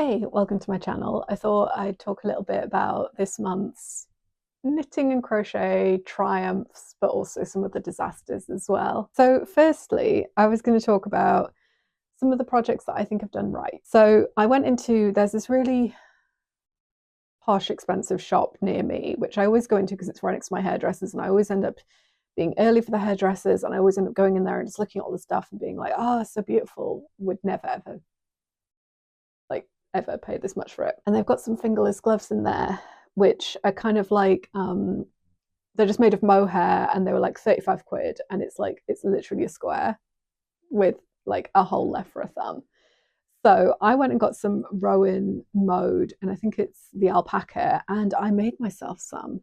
Hey, welcome to my channel. I thought I'd talk a little bit about this month's knitting and crochet triumphs, but also some of the disasters as well. So firstly, I was going to talk about some of the projects that I think I've done right. So I went into, there's this really posh, expensive shop near me, which I always go into because it's right next to my hairdressers, and I always end up being early for the hairdressers, and I always end up going in there and just looking at all the stuff and being like, oh, it's so beautiful. Would never ever pay this much for it. And they've got some fingerless gloves in there, which are kind of like they're just made of mohair, and they were like 35 quid, and it's literally a square with like a hole left for a thumb. So I went and got some Rowan mode, and I think it's the alpaca, and I made myself some.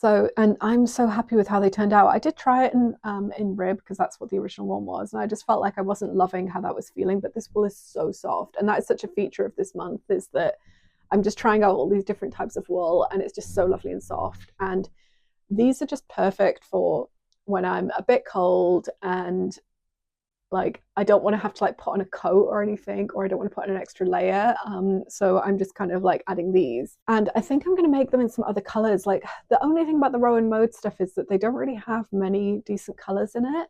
So, and I'm so happy with how they turned out. I did try it in rib because that's what the original one was, and I just felt like I wasn't loving how that was feeling. But this wool is so soft, and that is such a feature of this month, is that I'm just trying out all these different types of wool, and it's just so lovely and soft. And these are just perfect for when I'm a bit cold and like I don't want to have to like put on a coat or anything, or I don't want to put on an extra layer. So I'm just kind of like adding these, and I think I'm going to make them in some other colors. Like the only thing about the Rowan mode stuff is that they don't really have many decent colors in it.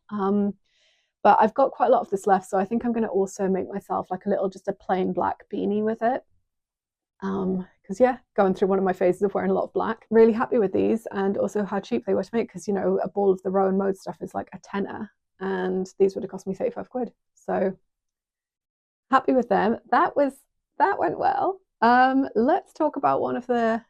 But I've got quite a lot of this left, so I think I'm going to also make myself like a little, just a plain black beanie with it. Because yeah, going through one of my phases of wearing a lot of black. Really happy with these, and also how cheap they were to make, because you know, a ball of the Rowan mode stuff is like a tenner, and these would have cost me 35 quid. So happy with them. That went well. Let's talk about one of the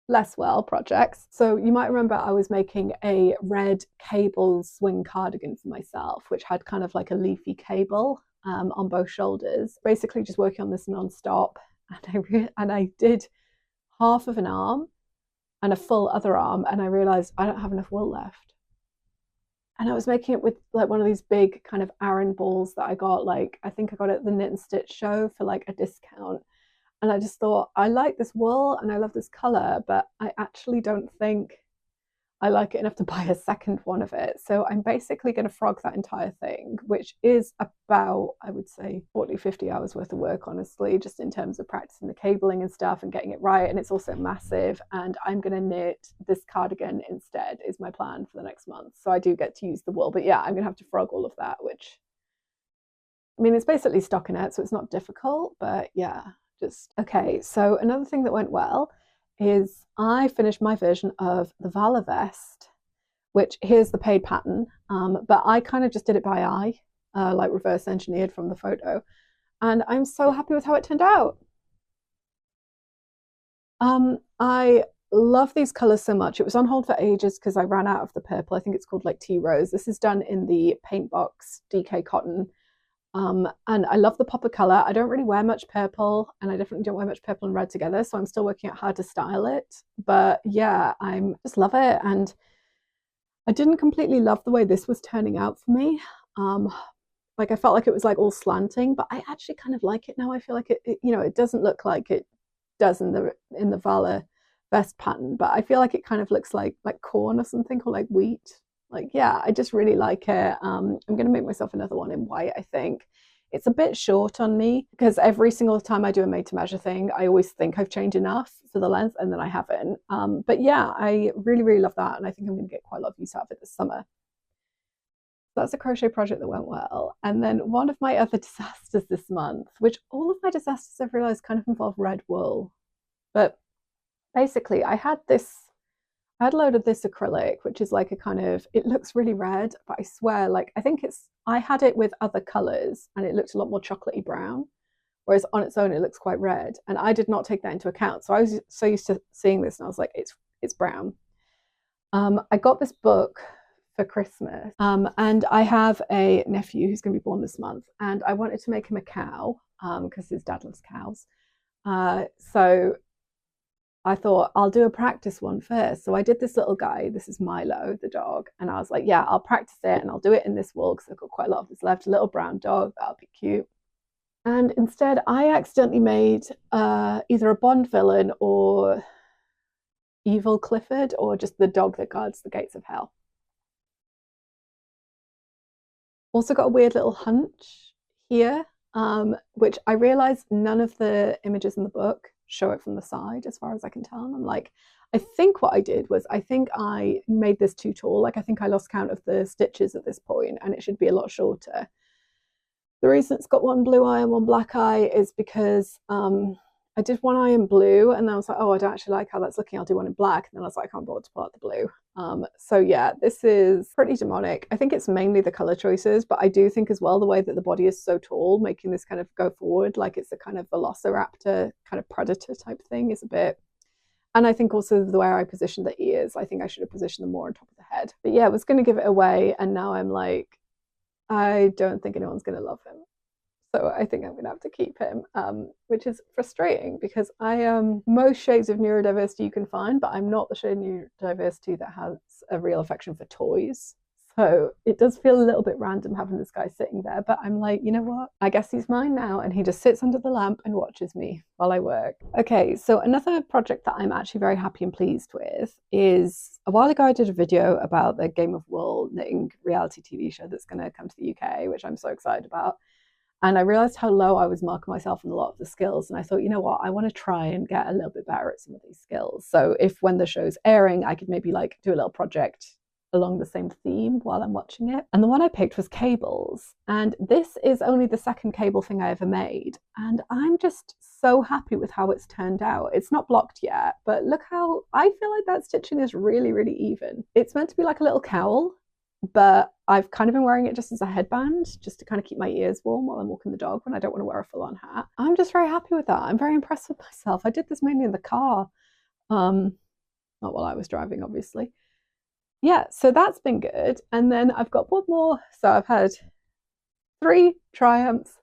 less well projects. So you might remember I was making a red cable swing cardigan for myself, which had kind of like a leafy cable on both shoulders. Basically just working on this non-stop, and I did half of an arm and a full other arm, and I realized I don't have enough wool left. And I was making it with like one of these big kind of Aran balls that I got, like I think I got it at the Knit and Stitch show for like a discount. And I just thought, I like this wool and I love this color, but I actually don't think I like it enough to buy a second one of it. So I'm basically going to frog that entire thing, which is about, I would say, 40, 50 hours worth of work, honestly, just in terms of practicing the cabling and stuff and getting it right. And it's also massive. And I'm going to knit this cardigan instead, is my plan for the next month. So I do get to use the wool. But yeah, I'm going to have to frog all of that, which, I mean, it's basically stockinette, so it's not difficult. But yeah, just okay. So another thing that went well is I finished my version of the Vala vest, which here's the paid pattern, but I kind of just did it by eye, like reverse engineered from the photo, and I'm so happy with how it turned out. I love these colors so much. It was on hold for ages because I ran out of the purple. I think it's called like Tea Rose. This is done in the Paintbox DK cotton. And I love the pop of color. I don't really wear much purple, and I definitely don't wear much purple and red together, so I'm still working out how to style it. But yeah, I'm just love it. And I didn't completely love the way this was turning out for me. Like I felt like it was like all slanting, but I actually kind of like it now. I feel like it you know, it doesn't look like it does in the Vala vest pattern, but I feel like it kind of looks like corn or something, or like wheat. Like, yeah, I just really like it. I'm going to make myself another one in white, I think. It's a bit short on me because every single time I do a made to measure thing, I always think I've changed enough for the length, and then I haven't. But yeah, I really, really love that. And I think I'm going to get quite a lot of use out of it this summer. So that's a crochet project that went well. And then one of my other disasters this month, which all of my disasters I've realized kind of involve red wool. But basically I had a load of this acrylic, which is like a kind of, it looks really red, but I swear, like, I had it with other colors and it looked a lot more chocolatey brown, whereas on its own it looks quite red, and I did not take that into account. So I was so used to seeing this, and I was like, it's brown. I got this book for Christmas, and I have a nephew who's going to be born this month, and I wanted to make him a cow because his dad loves cows. So I thought I'll do a practice one first. So I did this little guy. This is Milo, the dog. And I was like, yeah, I'll practice it, and I'll do it in this wool because I've got quite a lot of this left. A little brown dog, that'll be cute. And instead, I accidentally made either a Bond villain or Evil Clifford, or just the dog that guards the gates of hell. Also got a weird little hunch here which I realized none of the images in the book show it from the side, as far as I can tell. And I'm like, I think what I did was, I think I made this too tall. Like, I think I lost count of the stitches at this point, and it should be a lot shorter. The reason it's got one blue eye and one black eye is because I did one eye in blue, and then I was like, oh, I don't actually like how that's looking. I'll do one in black. And then I was like, I can't bother to pull out the blue. So yeah, this is pretty demonic. I think it's mainly the color choices, but I do think as well the way that the body is so tall, making this kind of go forward like it's a kind of velociraptor kind of predator type thing is a bit. And I think also the way I positioned the ears, I think I should have positioned them more on top of the head. But yeah, I was going to give it away, and now I'm like, I don't think anyone's going to love him. So I think I'm going to have to keep him, which is frustrating because I am most shades of neurodiversity you can find, but I'm not the shade of neurodiversity that has a real affection for toys. So it does feel a little bit random having this guy sitting there, but I'm like, you know what? I guess he's mine now, and he just sits under the lamp and watches me while I work. Okay, so another project that I'm actually very happy and pleased with is, a while ago I did a video about the Game of Wool knitting reality TV show that's going to come to the UK, which I'm so excited about. And I realized how low I was marking myself in a lot of the skills. And I thought, you know what, I want to try and get a little bit better at some of these skills. So if when the show's airing, I could maybe like do a little project along the same theme while I'm watching it. And the one I picked was cables. And this is only the second cable thing I ever made. And I'm just so happy with how it's turned out. It's not blocked yet, but look how, I feel like that stitching is really, really even. It's meant to be like a little cowl, but I've kind of been wearing it just as a headband, just to kind of keep my ears warm while I'm walking the dog when I don't want to wear a full-on hat. I'm just very happy with that. I'm very impressed with myself. I did this mainly in the car, not while I was driving, obviously. Yeah, so that's been good. And then I've got one more. So I've had 3 triumphs,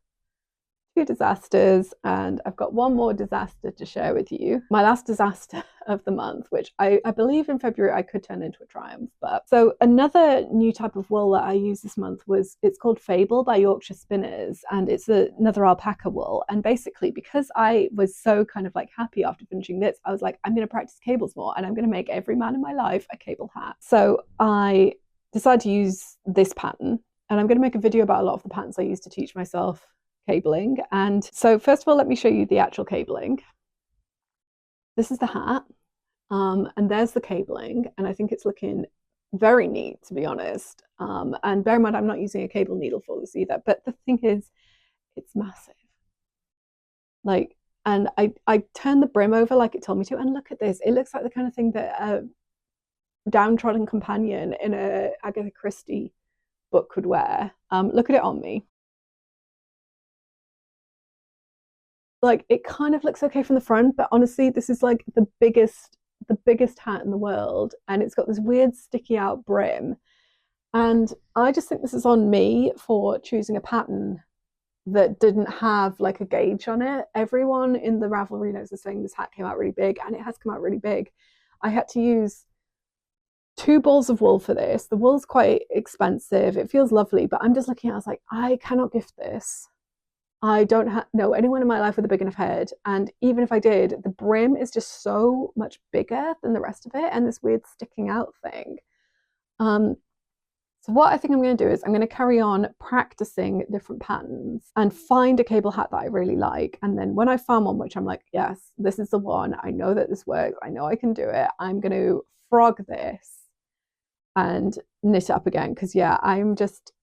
2 disasters, and I've got one more disaster to share with you. My last disaster of the month, which I believe in February I could turn into a triumph. But so another new type of wool that I used this month was, it's called Fable by Yorkshire Spinners, and it's another alpaca wool. And basically, because I was so kind of like happy after finishing this, I was like, I'm going to practice cables more, and I'm going to make every man in my life a cable hat. So I decided to use this pattern, and I'm going to make a video about a lot of the patterns I used to teach myself cabling. And so first of all, let me show you the actual cabling. This is the hat, and there's the cabling, and I think it's looking very neat, to be honest. And bear in mind, I'm not using a cable needle for this either, but the thing is, it's massive. Like, and I turned the brim over like it told me to, and look at this. It looks like the kind of thing that a downtrodden companion in a Agatha Christie book could wear. Look at it on me. Like, it kind of looks okay from the front, but honestly, this is like the biggest hat in the world, and it's got this weird sticky out brim. And I just think this is on me for choosing a pattern that didn't have like a gauge on it. Everyone in the Ravelry notes is saying this hat came out really big, and it has come out really big. I had to use 2 balls of wool for this. The wool's quite expensive. It feels lovely, but I'm just looking at it, I was like, I cannot gift this. I don't know anyone in my life with a big enough head. And even if I did, the brim is just so much bigger than the rest of it, and this weird sticking out thing. So what I think I'm going to do is I'm going to carry on practicing different patterns and find a cable hat that I really like. And then when I found one which I'm like, yes, this is the one, I know that this works, I know I can do it, I'm going to frog this and knit it up again. Because yeah, I'm just,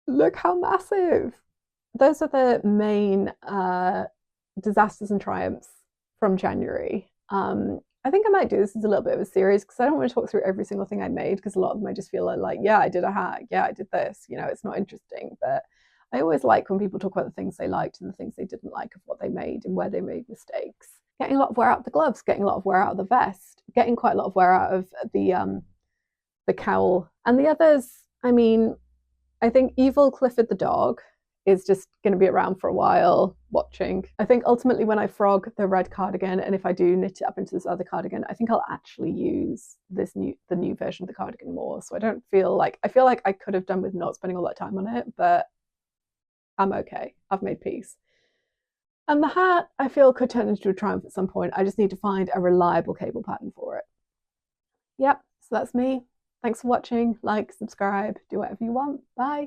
look how massive. Those are the main disasters and triumphs from January. I think I might do this as a little bit of a series, because I don't want to talk through every single thing I made, because a lot of them I just feel like, yeah, I did a hat, yeah, I did this, you know, it's not interesting. But I always like when people talk about the things they liked and the things they didn't like of what they made and where they made mistakes. Getting a lot of wear out of the gloves, getting a lot of wear out of the vest, getting quite a lot of wear out of the cowl. And the others, I mean, I think Evil Clifford the dog is just going to be around for a while watching. I think ultimately when I frog the red cardigan, and if I do knit it up into this other cardigan, I think I'll actually use the new version of the cardigan more. So I don't feel like, I feel like I could have done with not spending all that time on it, but I'm okay. I've made peace. And the hat, I feel, could turn into a triumph at some point. I just need to find a reliable cable pattern for it. Yep, so that's me. Thanks for watching. Like, subscribe, do whatever you want. Bye.